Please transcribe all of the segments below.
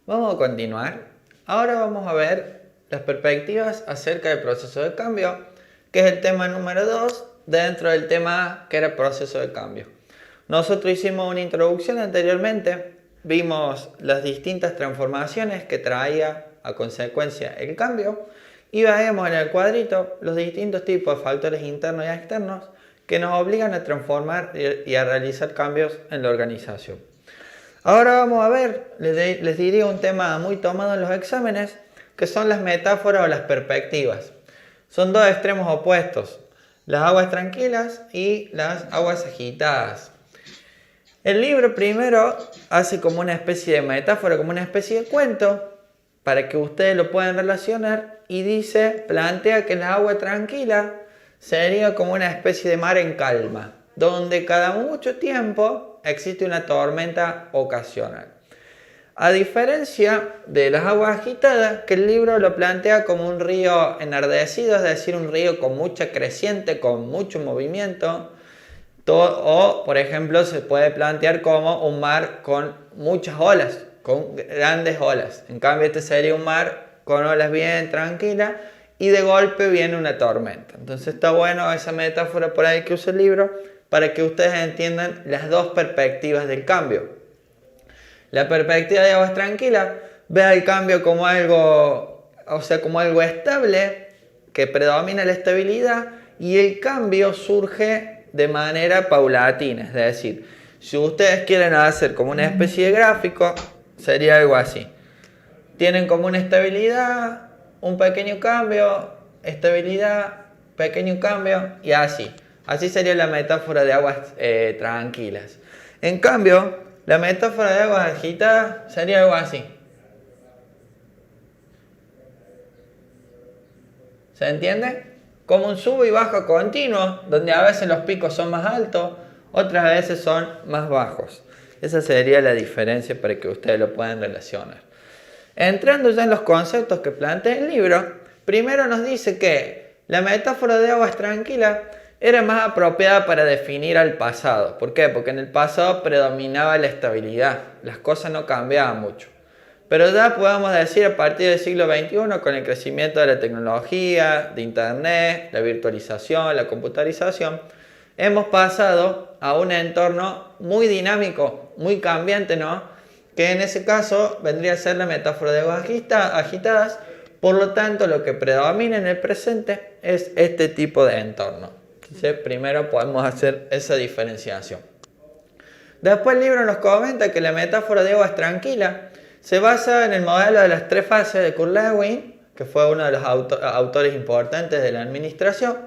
Vamos a continuar. Ahora vamos a ver las perspectivas acerca del proceso de cambio, que es el tema número 2 dentro del tema que era proceso de cambio. Nosotros hicimos una introducción anteriormente, vimos las distintas transformaciones que traía a consecuencia el cambio y veíamos en el cuadrito los distintos tipos de factores internos y externos que nos obligan a transformar y a realizar cambios en la organización. Ahora vamos a ver, les diría un tema muy tomado en los exámenes, que son las metáforas o las perspectivas. Son dos extremos opuestos, las aguas tranquilas y las aguas agitadas. El libro primero hace como una especie de metáfora, como una especie de cuento, para que ustedes lo puedan relacionar, y plantea que la agua tranquila sería como una especie de mar en calma, donde cada mucho tiempo existe una tormenta ocasional. A diferencia de las aguas agitadas, que el libro lo plantea como un río enardecido, es decir, un río con mucha creciente, con mucho movimiento, o por ejemplo se puede plantear como un mar con muchas olas, con grandes olas. En cambio este sería un mar con olas bien tranquilas y de golpe viene una tormenta. Entonces está bueno esa metáfora por ahí que usa el libro para que ustedes entiendan las dos perspectivas del cambio. La perspectiva de aguas tranquilas ve el cambio como algo, como algo estable, que predomina la estabilidad, y el cambio surge de manera paulatina. Es decir, si ustedes quieren hacer como una especie de gráfico, sería algo así. Tienen como una estabilidad, un pequeño cambio, estabilidad, pequeño cambio y así. Así sería la metáfora de aguas tranquilas. En cambio, la metáfora de aguas agitadas sería algo así. ¿Se entiende? Como un sub y baja continuo, donde a veces los picos son más altos, otras veces son más bajos. Esa sería la diferencia para que ustedes lo puedan relacionar. Entrando ya en los conceptos que plantea el libro, primero nos dice que la metáfora de aguas tranquilas era más apropiada para definir al pasado. ¿Por qué? Porque en el pasado predominaba la estabilidad, las cosas no cambiaban mucho. Pero ya podemos decir a partir del siglo XXI, con el crecimiento de la tecnología, de internet, la virtualización, la computarización, hemos pasado a un entorno muy dinámico, muy cambiante, ¿no? Que en ese caso vendría a ser la metáfora de aguas agitadas. Por lo tanto, lo que predomina en el presente es este tipo de entorno. Entonces, primero podemos hacer esa diferenciación. Después el libro nos comenta que la metáfora de aguas tranquilas se basa en el modelo de las tres fases de Kurt Lewin, que fue uno de los autores importantes de la administración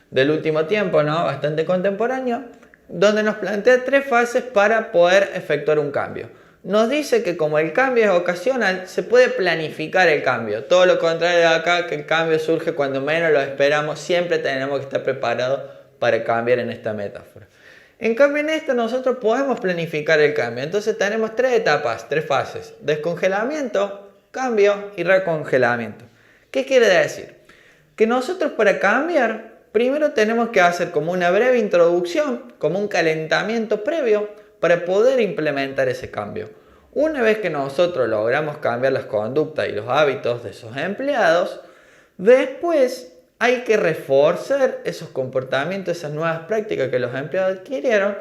del último tiempo, ¿no? Bastante contemporáneo, donde nos plantea tres fases para poder efectuar un cambio. Nos dice que como el cambio es ocasional, se puede planificar el cambio. Todo lo contrario de acá, que el cambio surge cuando menos lo esperamos, siempre tenemos que estar preparados para cambiar en esta metáfora. En cambio en esta nosotros podemos planificar el cambio. Entonces tenemos tres etapas, tres fases: descongelamiento, cambio y recongelamiento. ¿Qué quiere decir? Que nosotros para cambiar, primero tenemos que hacer como una breve introducción, como un calentamiento previo, para poder implementar ese cambio. Una vez que nosotros logramos cambiar las conductas y los hábitos de esos empleados, después hay que reforzar esos comportamientos, esas nuevas prácticas que los empleados adquirieron,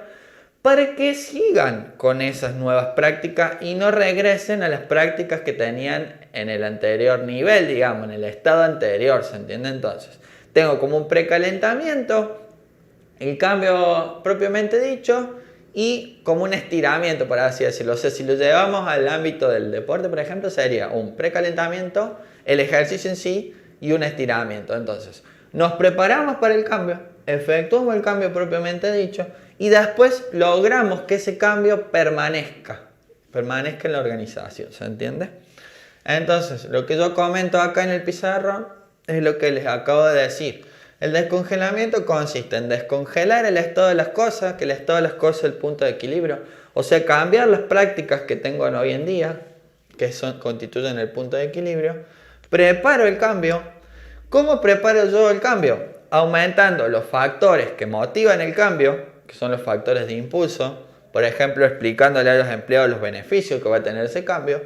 para que sigan con esas nuevas prácticas y no regresen a las prácticas que tenían en el anterior nivel, digamos, en el estado anterior. ¿Se entiende? Entonces, tengo como un precalentamiento, el cambio propiamente dicho, y como un estiramiento, por así decirlo. O sea, si lo llevamos al ámbito del deporte, por ejemplo, sería un precalentamiento, el ejercicio en sí y un estiramiento. Entonces, nos preparamos para el cambio, efectuamos el cambio propiamente dicho y después logramos que ese cambio permanezca en la organización. ¿Se entiende? Entonces, lo que yo comento acá en el pizarrón es lo que les acabo de decir. El descongelamiento consiste en descongelar el estado de las cosas, que el estado de las cosas es el punto de equilibrio. O sea, cambiar las prácticas que tengo hoy en día, que constituyen el punto de equilibrio. Preparo el cambio. ¿Cómo preparo yo el cambio? Aumentando los factores que motivan el cambio, que son los factores de impulso. Por ejemplo, explicándole a los empleados los beneficios que va a tener ese cambio.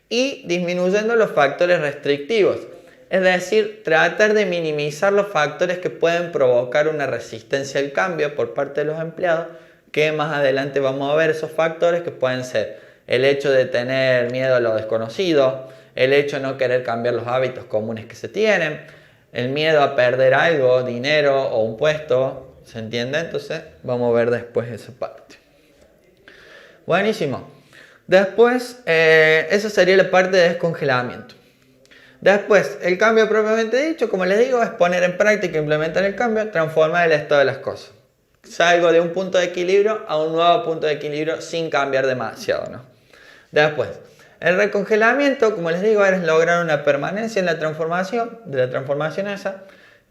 y disminuyendo los factores restrictivos. Es decir, tratar de minimizar los factores que pueden provocar una resistencia al cambio por parte de los empleados, que más adelante vamos a ver esos factores que pueden ser el hecho de tener miedo a lo desconocido, el hecho de no querer cambiar los hábitos comunes que se tienen, el miedo a perder algo, dinero o un puesto, ¿se entiende? Entonces vamos a ver después esa parte. Buenísimo. Después, esa sería la parte de descongelamiento. Después, el cambio propiamente dicho, como les digo, es poner en práctica, implementar el cambio, transformar el estado de las cosas. Salgo de un punto de equilibrio a un nuevo punto de equilibrio sin cambiar demasiado, ¿no? Después, el recongelamiento, como les digo, es lograr una permanencia en la transformación, de la transformación esa.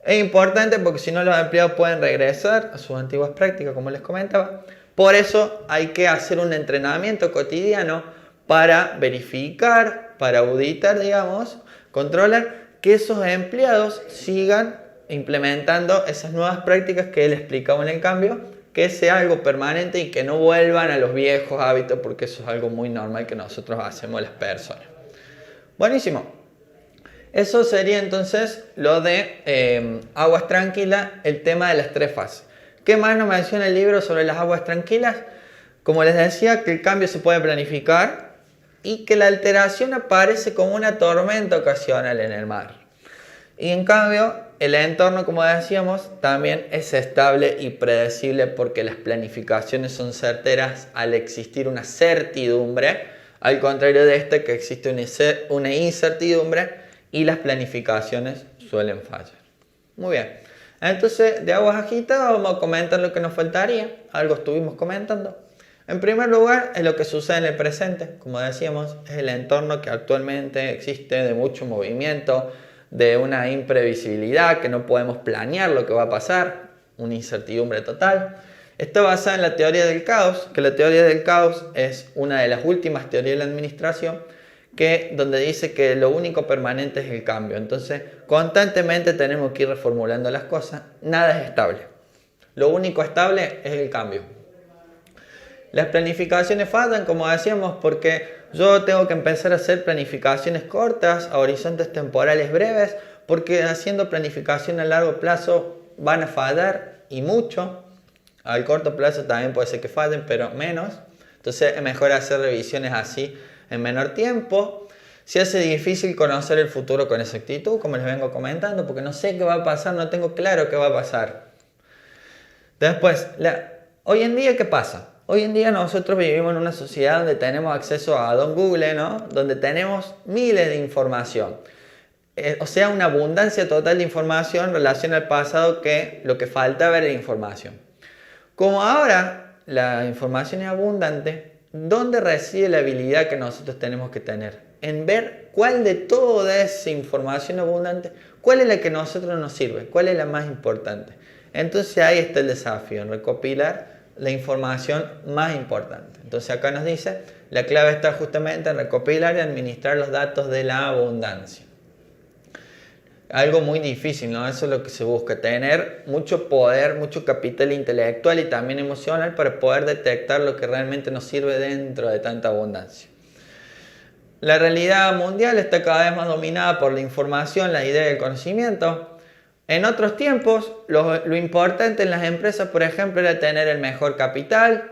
Es importante porque si no los empleados pueden regresar a sus antiguas prácticas, como les comentaba. Por eso hay que hacer un entrenamiento cotidiano para verificar, para auditar, digamos, controlar que esos empleados sigan implementando esas nuevas prácticas que él explicaba en el cambio, que sea algo permanente y que no vuelvan a los viejos hábitos, porque eso es algo muy normal que nosotros hacemos las personas. Buenísimo. Eso sería entonces lo de aguas tranquilas, el tema de las 3 fases. ¿Qué más nos menciona el libro sobre las aguas tranquilas? Como les decía, que el cambio se puede planificar y que la alteración aparece como una tormenta ocasional en el mar. Y en cambio, el entorno, como decíamos, también es estable y predecible porque las planificaciones son certeras al existir una certidumbre, al contrario de esta que existe una incertidumbre y las planificaciones suelen fallar. Muy bien, entonces de aguas agitadas vamos a comentar lo que nos faltaría, algo estuvimos comentando. En primer lugar, es lo que sucede en el presente, como decíamos, es el entorno que actualmente existe de mucho movimiento, de una imprevisibilidad, que no podemos planear lo que va a pasar, una incertidumbre total. Está basada en la teoría del caos, que la teoría del caos es una de las últimas teorías de la administración, donde dice que lo único permanente es el cambio. Entonces, constantemente tenemos que ir reformulando las cosas, nada es estable. Lo único estable es el cambio. Las planificaciones faltan, como decíamos, porque yo tengo que empezar a hacer planificaciones cortas, a horizontes temporales breves, porque haciendo planificación a largo plazo van a fallar y mucho. Al corto plazo también puede ser que fallen, pero menos. Entonces es mejor hacer revisiones así en menor tiempo. Se hace difícil conocer el futuro con exactitud, como les vengo comentando, porque no sé qué va a pasar, no tengo claro qué va a pasar. Después, hoy en día, ¿qué pasa? Hoy en día nosotros vivimos en una sociedad donde tenemos acceso a Don Google, ¿no? Donde tenemos miles de información. O sea, una abundancia total de información en relación al pasado que lo que faltaba era información. Como ahora la información es abundante, ¿dónde reside la habilidad que nosotros tenemos que tener? En ver cuál de toda esa información abundante, cuál es la que a nosotros nos sirve, cuál es la más importante. Entonces ahí está el desafío, en recopilar la información más importante. Entonces acá nos dice, la clave está justamente en recopilar y administrar los datos de la abundancia. Algo muy difícil, ¿no? Eso es lo que se busca, tener mucho poder, mucho capital intelectual y también emocional para poder detectar lo que realmente nos sirve dentro de tanta abundancia. La realidad mundial está cada vez más dominada por la información, la idea y el conocimiento. En otros tiempos, lo importante en las empresas, por ejemplo, era tener el mejor capital,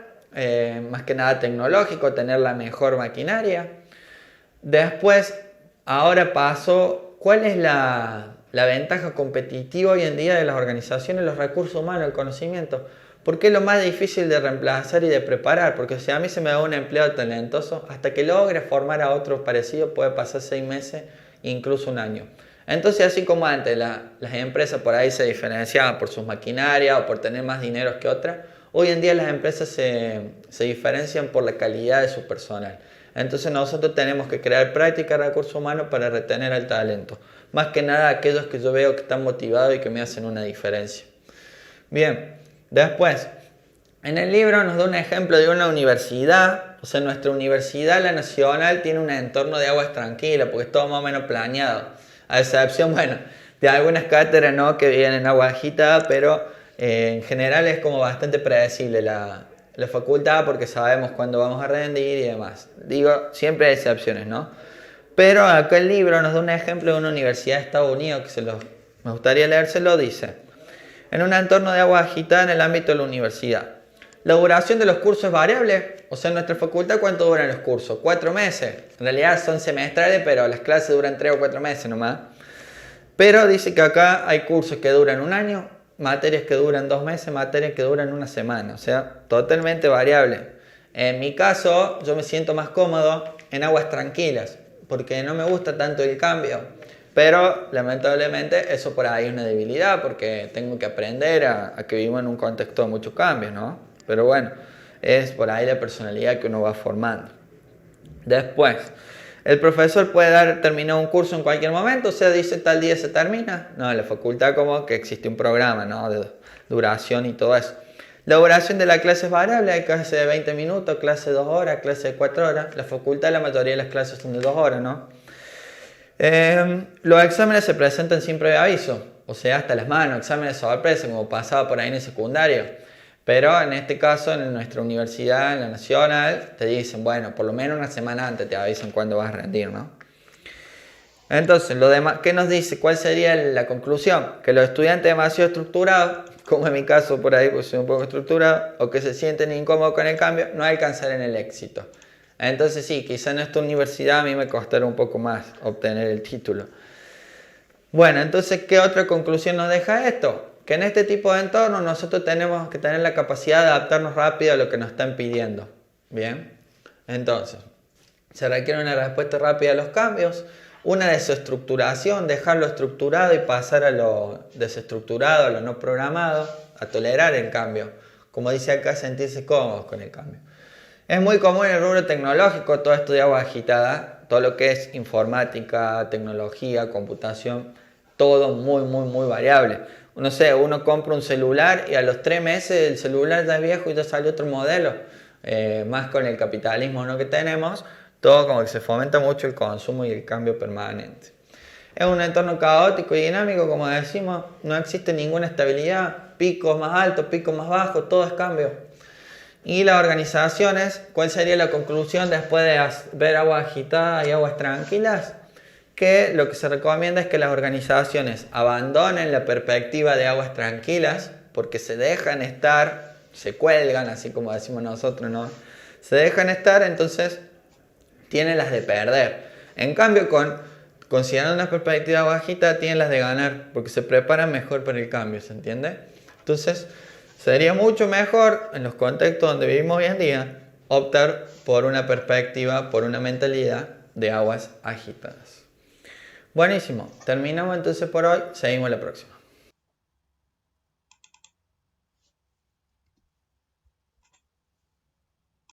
más que nada tecnológico, tener la mejor maquinaria. Después, ahora pasó, ¿cuál es la ventaja competitiva hoy en día de las organizaciones? Los recursos humanos, el conocimiento. ¿Por qué es lo más difícil de reemplazar y de preparar? Porque si a mí se me da un empleado talentoso, hasta que logre formar a otro parecido puede pasar 6 meses, incluso un año. Entonces, así como antes las empresas por ahí se diferenciaban por sus maquinarias o por tener más dinero que otras, hoy en día las empresas se diferencian por la calidad de su personal. Entonces nosotros tenemos que crear prácticas de recursos humanos para retener al talento. Más que nada aquellos que yo veo que están motivados y que me hacen una diferencia. Bien, después, en el libro nos da un ejemplo de una universidad. O sea, nuestra universidad, la nacional, tiene un entorno de aguas tranquilas porque es todo más o menos planeado. A excepción, bueno, de algunas cátedras no que viven en agua agitada, pero en general es como bastante predecible la facultad porque sabemos cuándo vamos a rendir y demás. Digo, siempre hay excepciones, ¿no? Pero acá el libro nos da un ejemplo de una universidad de Estados Unidos que me gustaría leérselo. Dice: en un entorno de agua agitada en el ámbito de la universidad, la duración de los cursos es variable. O sea, en nuestra facultad, ¿cuánto duran los cursos? 4 meses. En realidad son semestrales, pero las clases duran 3 o 4 meses nomás. Pero dice que acá hay cursos que duran un año, materias que duran 2 meses, materias que duran una semana. O sea, totalmente variable. En mi caso, yo me siento más cómodo en aguas tranquilas, porque no me gusta tanto el cambio. Pero lamentablemente eso por ahí es una debilidad, porque tengo que aprender a que vivo en un contexto de muchos cambios, ¿no? Pero bueno, es por ahí la personalidad que uno va formando. Después, el profesor puede terminar un curso en cualquier momento, o sea, dice tal día se termina. No, en la facultad como que existe un programa, ¿no?, de duración y todo eso. La duración de la clase es variable, hay clase de 20 minutos, clase de 2 horas, clase de 4 horas. La facultad, la mayoría de las clases son de 2 horas, ¿no? Los exámenes se presentan sin previo aviso, o sea, hasta las manos, exámenes sorpresa, como pasaba por ahí en el secundario. Pero en este caso, en nuestra universidad, en la nacional, te dicen, bueno, por lo menos una semana antes te avisan cuándo vas a rendir, ¿no? Entonces, lo demás, ¿qué nos dice? ¿Cuál sería la conclusión? Que los estudiantes demasiado estructurados, como en mi caso por ahí, pues soy un poco estructurado, o que se sienten incómodos con el cambio, no alcanzarán el éxito. Entonces sí, quizá en esta universidad a mí me costará un poco más obtener el título. Bueno, entonces, ¿qué otra conclusión nos deja esto? Que en este tipo de entornos nosotros tenemos que tener la capacidad de adaptarnos rápido a lo que nos están pidiendo. Bien, entonces, se requiere una respuesta rápida a los cambios, una desestructuración, dejarlo estructurado y pasar a lo desestructurado, a lo no programado, a tolerar el cambio. Como dice acá, sentirse cómodos con el cambio. Es muy común en el rubro tecnológico todo esto de agua agitada, todo lo que es informática, tecnología, computación, todo muy variable. No sé, uno compra un celular y a los 3 meses el celular ya es viejo y ya sale otro modelo. Más con el capitalismo, ¿no?, que tenemos, todo como que se fomenta mucho el consumo y el cambio permanente. Es un entorno caótico y dinámico, como decimos, no existe ninguna estabilidad, picos más altos, picos más bajos, todo es cambio. Y las organizaciones, ¿cuál sería la conclusión después de ver aguas agitadas y aguas tranquilas? Que lo que se recomienda es que las organizaciones abandonen la perspectiva de aguas tranquilas, porque se dejan estar, se cuelgan, así como decimos nosotros, ¿no? Se dejan estar, entonces tienen las de perder. En cambio, considerando una perspectiva de agua agitada, tienen las de ganar, porque se preparan mejor para el cambio, ¿se entiende? Entonces, sería mucho mejor, en los contextos donde vivimos hoy en día, optar por una perspectiva, por una mentalidad de aguas agitadas. Buenísimo, terminamos entonces por hoy, seguimos la próxima.